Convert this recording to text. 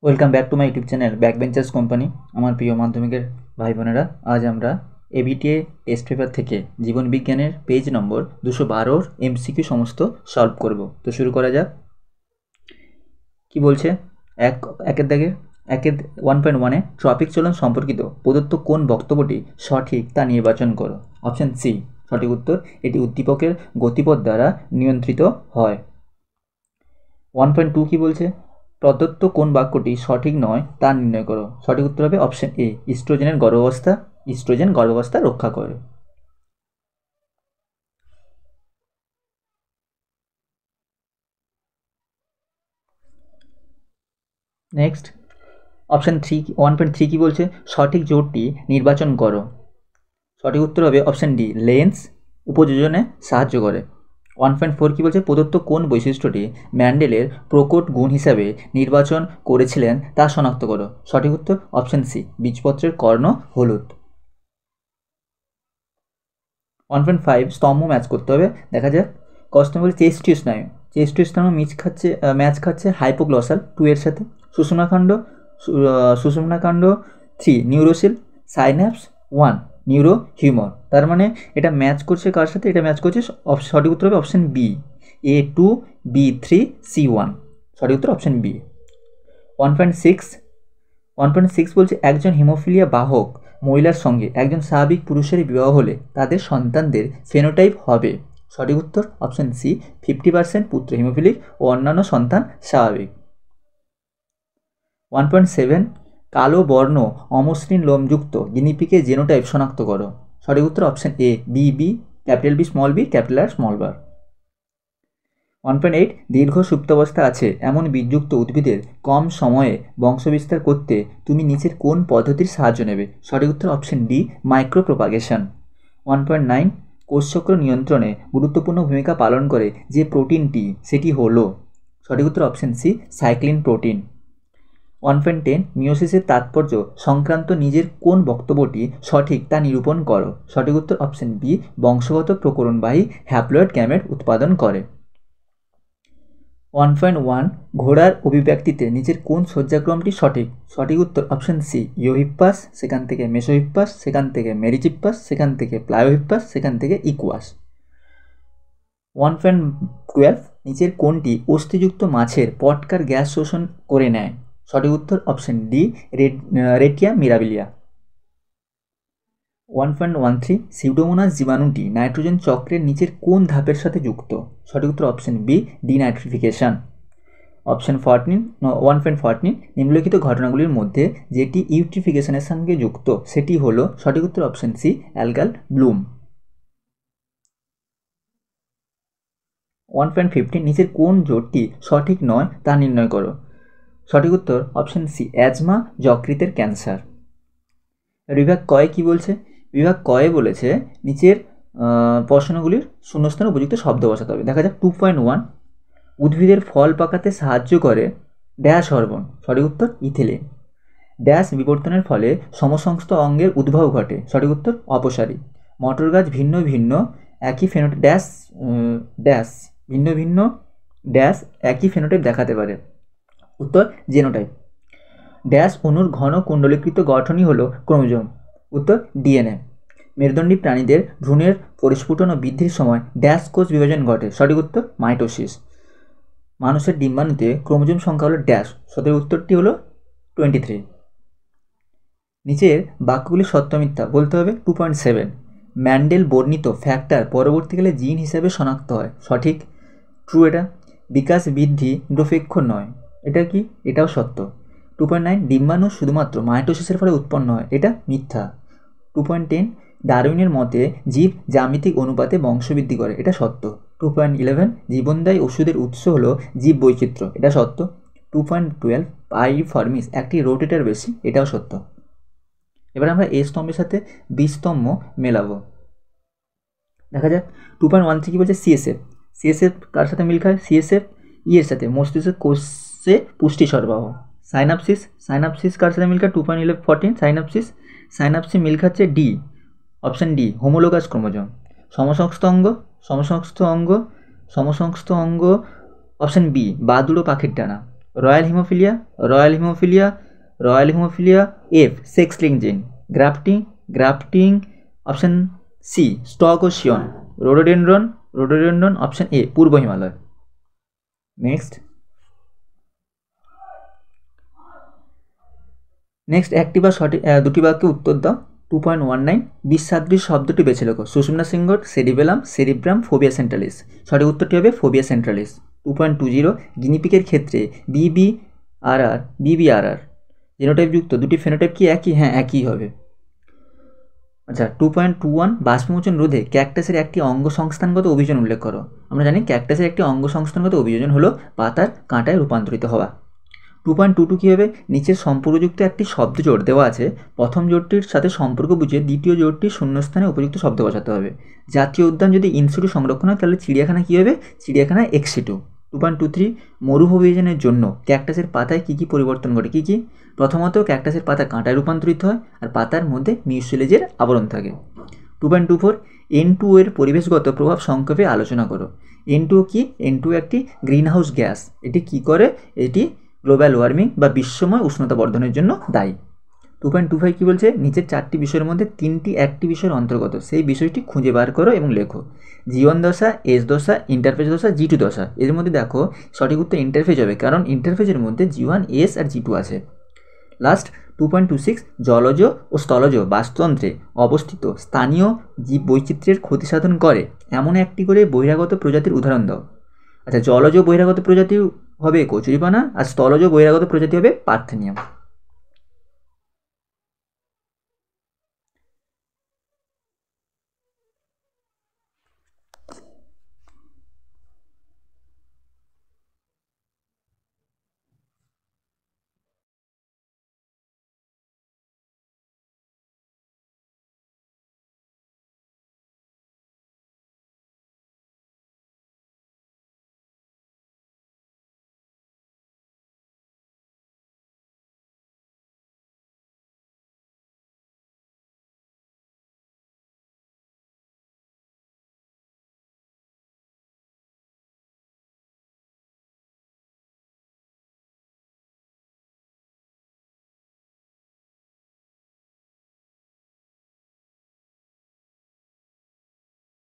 Welcome back to my YouTube channel back benchers company. আমার প্রিয় মাধ্যমিকের ভাই বোনেরা, আজ আমরা এবিটিএ টেস্ট পেপার থেকে জীবন বিজ্ঞানের পেজ নম্বর 212 এমসিকিউ সমস্ত সলভ করব। তো শুরু করা যাক। কি বলছে? একের দাগে 1.1-এ ট্রাফিক চলন সম্পর্কিত প্রদত্ত কোন বক্তব্যটি সঠিক তা নির্বাচন করো। অপশন সি সঠিক উত্তর। এটি উদ্দীপকের গতিপথ দ্বারা নিয়ন্ত্রিত হয়। 1.2 কি বলছে? প্রদত্ত কোন বাক্যটি সঠিক নয় তা নির্ণয় করো। সঠিক উত্তর হবে অপশন এ, ইস্ট্রোজেন গর্ভাবস্থা রক্ষা করে। নেক্সট অপশন 1.3 কি বলছে? সঠিক জোটটি নির্বাচন করো। সঠিক উত্তর হবে অপশন ডি, লেন্স উপযোজনে সাহায্য করে। 1.4 কি বলছে? প্রদত্ত কোন বৈশিষ্ট্যটি ম্যান্ডেলের প্রকট গুণ হিসাবে নির্বাচন করেছিলেন তা শনাক্ত করো। সঠিক উত্তর অপশন সি, বীজপত্রের কর্ণ হলুদ। 1.5 স্তম্ভ ম্যাচ করতে হবে। দেখা যাক। কষ্ট বলে চেস্টীয় স্নায়ু ম্যাচ খাচ্ছে হাইপোগ্লসাল 2 এর সাথে। সুষুম্নাকাণ্ড 3 নিউরোসিল, সাইন্যাপস 1 নিউরো হিউমার। তার মানে এটা ম্যাচ করছে কার সাথে? এটা ম্যাচ করছে, সঠিক উত্তর হবে option B, A2 B3 C1। সঠিক উত্তর অপশন বি। 1.6 বলছে একজন হিমোফিলিয়া বাহক মহিলার সঙ্গে একজন স্বাভাবিক পুরুষের বিবাহ হলে তাদের সন্তানদের ফেনোটাইপ হবে। সঠিক উত্তর অপশন সি, 50% পুত্র হিমোফিলিক ও অন্যান্য সন্তান স্বাভাবিক। 1.7 কালো বর্ণ অমসৃণ লোমযুক্ত গিনিপিকের জেনোটাইপ শনাক্ত করো। সঠিক উত্তর option A, B, capital B small B, capital আর স্মল বার। 1.8 দীর্ঘ সুপ্তাবস্থা আছে এমন বীজযুক্ত উদ্ভিদের কম সময়ে বংশবিস্তার করতে তুমি নিচের কোন পদ্ধতির সাহায্য নেবে। সঠিক উত্তর অপশন ডি, মাইক্রো প্রপাগেশন। 1.9 কোষচক্র নিয়ন্ত্রণে গুরুত্বপূর্ণ ভূমিকা পালন করে যে প্রোটিনটি, সেটি হলো। সঠিক উত্তর অপশন সি, সাইক্লিন প্রোটিন। 1.10 মিওসিসের তাৎপর্য সংক্রান্ত নিজের কোন বক্তব্যটি সঠিক তা নিরূপণ করো। সঠিক উত্তর অপশন বি, বংশগত প্রকরণবাহী হ্যাপ্লয়েড গ্যামেট উৎপাদন করে। 1.1 ঘোড়ার অভিব্যক্তিতে নিচের কোন সজ্জাক্রমটি সঠিক। সঠিক উত্তর অপশন সি, ইওহিপ্পাস, সেখান থেকে মেসোহিপ্পাস, সেখান থেকে মেরিচিপ্পাস, সেখান থেকে প্লায়োহিপ্পাস, সেখান থেকে ইকুয়াস। 1.12 নিচের কোনটি অস্থিযুক্ত মাছের পটকার গ্যাস শোষণ করে নেয়। সঠিক উত্তর অপশন ডি, রেটিয়া মিরাবিলিয়া। 1.13 সিউডোমোনাস জীবাণুটি নাইট্রোজেন চক্রের নিচের কোন ধাপের সাথে যুক্ত। সঠিক উত্তর অপশন বি, ডিনাইট্রিফিকেশন। 1.14 নিম্নলিখিত ঘটনাগুলির মধ্যে যেটি ইউট্রিফিকেশনের সঙ্গে যুক্ত সেটি হলো। সঠিক উত্তর অপশন সি, অ্যালগাল ব্লুম। 1.15 নিচের কোন জোটটি সঠিক নয় তা নির্ণয় করো। সঠিক উত্তর অপশন সি, অ্যাজমা যকৃতের ক্যান্সার। বিভাগ কয়ে কি বলছে? বিভাগ কয়ে বলেছে নিচের প্রশ্নগুলির শূন্যস্থানে উপযুক্ত শব্দ বসাতে হবে। দেখা যাক। 2.1 উদ্ভিদের ফল পাকাতে সাহায্য করে ড্যাশ হরমোন। সঠিক উত্তর ইথিলিন। ড্যাশ বিবর্তনের ফলে সমসংস্থ অঙ্গের উদ্ভব ঘটে। সঠিক উত্তর অপসারী। মটর গাছ ভিন্ন ভিন্ন একই ফেনোটাইপ ড্যাশ একই ফেনোটাইপ দেখাতে পারে। উত্তর জেনোটাইপ। ড্যাশ অণুর ঘন কুণ্ডলীকৃত গঠনই হলো ক্রোমোজোম। উত্তর ডিএনএ। মেরুদণ্ডী প্রাণীদের ভ্রূণের পরিস্ফুটন ও বৃদ্ধির সময় ড্যাশ কোষ বিভাজন ঘটে। সঠিক উত্তর মাইটোসিস। মানুষের ডিম্বাণুতে ক্রোমোজোম সংখ্যা হলো ড্যাশ। সঠিক উত্তরটি হলো 23। নিচের বাক্যগুলি সত্য মিথ্যা বলতে হবে। 2.7 ম্যান্ডেল বর্ণিত ফ্যাক্টর পরবর্তীকালে জিন হিসেবে শনাক্ত হয়। সঠিক, ট্রু এটা। বিকাশ বৃদ্ধি নিরপেক্ষ নয়, এটা কি? এটাও সত্য। 2.9 ডিম্বাণু শুধুমাত্র মাইটোসিসের ফলে উৎপন্ন হয়, এটা মিথ্যা। 2.10 ডারউইনের মতে জীব জ্যামিতিক অনুপাতে বংশবৃদ্ধি করে, এটা সত্য। 2.11 জীবনদায়ী ওষুধের উৎস হলো জীব বৈচিত্র্য, এটা সত্য। 2.12 পাইরিফর্মিস একটি রোটেটার বেশি, এটাও সত্য। এবার আমরা এ স্তম্ভের সাথে বি স্তম্ভ মেলাবো। দেখা যাক। 2.13 কি বলছে? সিএসএফ কার সাথে মিল খায়? সিএসএফ ই এর সাথে, মস্তিষ্ক কোষে পুষ্টি সরবরাহ। সাইনাপসিস কার সাথে মিল খায়? 2.14 সাইনাপসিস মিল খাচ্ছে D, option D, homologous chromosome. সমসংস্থ অঙ্গ অপশান বি, বাদুড়ো পাখির ডানা। Royal haemophilia, royal haemophilia, royal haemophilia. F sex link gene. Grafting, grafting option C stock scion. Rhododendron, rhododendron option A পূর্ব হিমালয়। নেক্সট একটি বা সঠিক দুটি বাক্যে উত্তর দাও। 2.19 বিসাদৃশ শব্দটি বেছে লেখো। সুষুম্না সিংগট, সেরিবেলাম, সেরিব্রাম, ফোবিয়া সেন্ট্রালিস। সঠিক উত্তরটি হবে ফোবিয়া সেন্ট্রালিস। 2.20 গিনিপিকের ক্ষেত্রে বিবিআরআর, বিবিআরআর জিনোটাইপযুক্ত দুটি ফেনোটাইপ কি একই? হ্যাঁ, একই হবে। আচ্ছা, 2.21 বাষ্পমোচন রোধে ক্যাকটাসের একটি অঙ্গ সংস্থানগত অভিযোজন উল্লেখ করো। আমরা জানি ক্যাকটাসের একটি অঙ্গ সংস্থানগত অভিযোজন হলো পাতার কাঁটায় রূপান্তরিত হওয়া। 2.22 কী হবে? নিচের সম্পর্কযুক্ত একটি শব্দ জোড় দেওয়া আছে, প্রথম জোড়টির সাথে সম্পর্ক বুঝে দ্বিতীয় জোড়টির শূন্যস্থানে উপযুক্ত শব্দ বসাতে হবে। জাতীয় উদ্যান যদি ইনসিটু সংরক্ষণ হয় তাহলে চিড়িয়াখানা কী হবে? চিড়িয়াখানা এক্সিটু। 2.23 মরুভূমিজনের জন্য ক্যাকটাসের পাতায় কী কী পরিবর্তন ঘটে? কী কী? প্রথমত ক্যাকটাসের পাতা কাঁটায় রূপান্তরিত হয় আর পাতার মধ্যে মিউসিলেজের আবরণ থাকে। 2.24 N2O এর পরিবেশগত প্রভাব সংক্ষেপে আলোচনা করো। N2O কি? N2O একটি গ্রিনহাউস গ্যাস। এটি কি করে? এটি গ্লোবাল ওয়ার্মিং বা বিশ্বময় উষ্ণতা বর্ধনের জন্য দায়ী। 2.25 কী বলছে? নিচের চারটি বিষয়ের মধ্যে তিনটি একটি বিষয়ের অন্তর্গত, সেই বিষয়টি খুঁজে বার করো এবং লেখো। G1 দশা, S দশা, ইন্টারফেজ দশা, G2 দশা। এর মধ্যে দেখো সঠিক উত্তর ইন্টারফেজ হবে, কারণ ইন্টারফেজের মধ্যে G1, S আর G2 আছে। লাস্ট 2.26 জলজ ও স্থলজ বাস্তুতন্ত্রে অবস্থিত স্থানীয় জীব বৈচিত্র্যের ক্ষতি সাধন করে এমন একটি করে বহিরাগত প্রজাতির উদাহরণ দাও। আচ্ছা, জলজ বহিরাগত প্রজাতি হবে কচুরিপানা আর স্থলজ বহিরাগত প্রজাতি হবে পার্থেনিয়াম।